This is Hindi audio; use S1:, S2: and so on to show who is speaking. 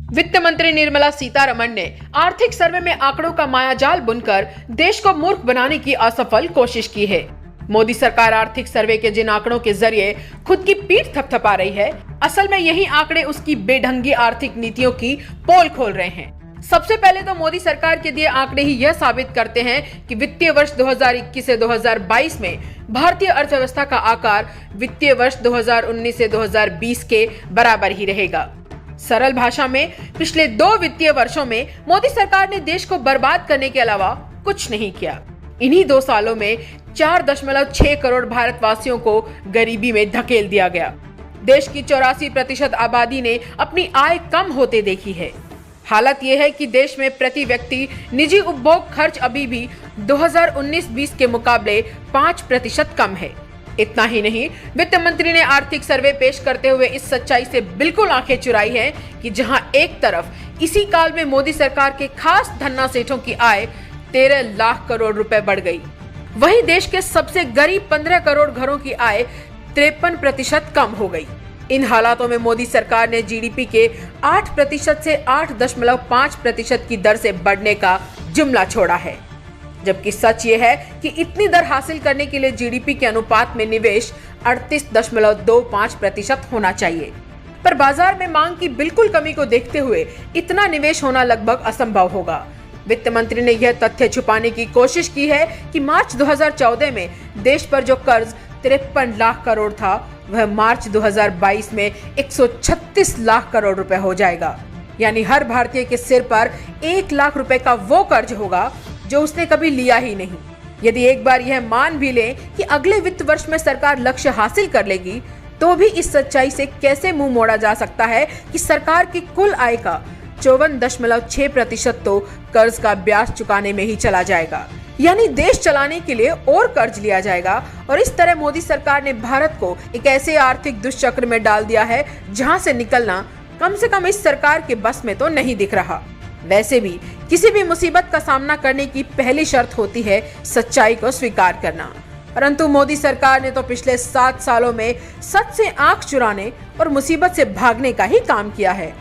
S1: वित्त मंत्री निर्मला सीतारमण ने आर्थिक सर्वे में आंकड़ों का मायाजाल बुनकर देश को मूर्ख बनाने की असफल कोशिश की है। मोदी सरकार आर्थिक सर्वे के जिन आंकड़ों के जरिए खुद की पीठ थपथपा रही है, असल में यही आंकड़े उसकी बेढंगी आर्थिक नीतियों की पोल खोल रहे हैं। सबसे पहले तो मोदी सरकार के दिए आंकड़े ही यह साबित करते हैं कि वित्तीय वर्ष 2021 से 2022 में भारतीय अर्थव्यवस्था का आकार वित्तीय वर्ष 2019 से 2020 के बराबर ही रहेगा। सरल भाषा में पिछले 2 वित्तीय वर्षों में मोदी सरकार ने देश को बर्बाद करने के अलावा कुछ नहीं किया। इन्हीं 2 सालों में 4.6 करोड़ भारतवासियों को गरीबी में धकेल दिया गया। देश की 84% आबादी ने अपनी आय कम होते देखी है। हालत यह है कि देश में प्रति व्यक्ति निजी उपभोग खर्च अभी भी 2019-20 के मुकाबले 5% कम है। इतना ही नहीं, वित्त मंत्री ने आर्थिक सर्वे पेश करते हुए इस सच्चाई से बिल्कुल आंखें चुराई हैं कि जहां एक तरफ इसी काल में मोदी सरकार के खास धन्ना सेठों की आय 13 लाख करोड़ रुपए बढ़ गई, वहीं देश के सबसे गरीब 15 करोड़ घरों की आय 53% कम हो गई। इन हालातों में मोदी सरकार ने जीडीपी के 8% से 8.5% की दर से बढ़ने का जुमला छोड़ा है, जबकि सच ये है कि इतनी दर हासिल करने के लिए जीडीपी के अनुपात में निवेश 38.25% होना चाहिए। पर बाजार में मांग की बिल्कुल कमी को देखते हुए इतना निवेश होना लगभग असंभव होगा। वित्त मंत्री ने यह तथ्य छुपाने की कोशिश की है कि मार्च 2014 में देश पर जो कर्ज 53 लाख करोड़ था, वह मार्च 2022 में 136 लाख करोड़ रुपए हो जाएगा। यानी हर भारतीय के सिर पर 1 लाख रुपए का वो कर्ज होगा जो उसने कभी लिया ही नहीं। यदि एक बार यह मान भी लें कि अगले वित्त वर्ष में सरकार लक्ष्य हासिल कर लेगी, तो भी इस सच्चाई से कैसे मुंह मोड़ा जा सकता है कि सरकार की कुल आय का 54.6% तो कर्ज का ब्याज चुकाने में ही चला जाएगा। यानी देश चलाने के लिए और कर्ज लिया जाएगा। और इस तरह मोदी सरकार ने भारत को एक ऐसे आर्थिक दुष्चक्र में डाल दिया है जहां से निकलना कम से कम इस सरकार के बस में तो नहीं दिख रहा। वैसे भी किसी भी मुसीबत का सामना करने की पहली शर्त होती है सच्चाई को स्वीकार करना, परंतु मोदी सरकार ने तो पिछले 7 सालों में सच से आंख चुराने और मुसीबत से भागने का ही काम किया है।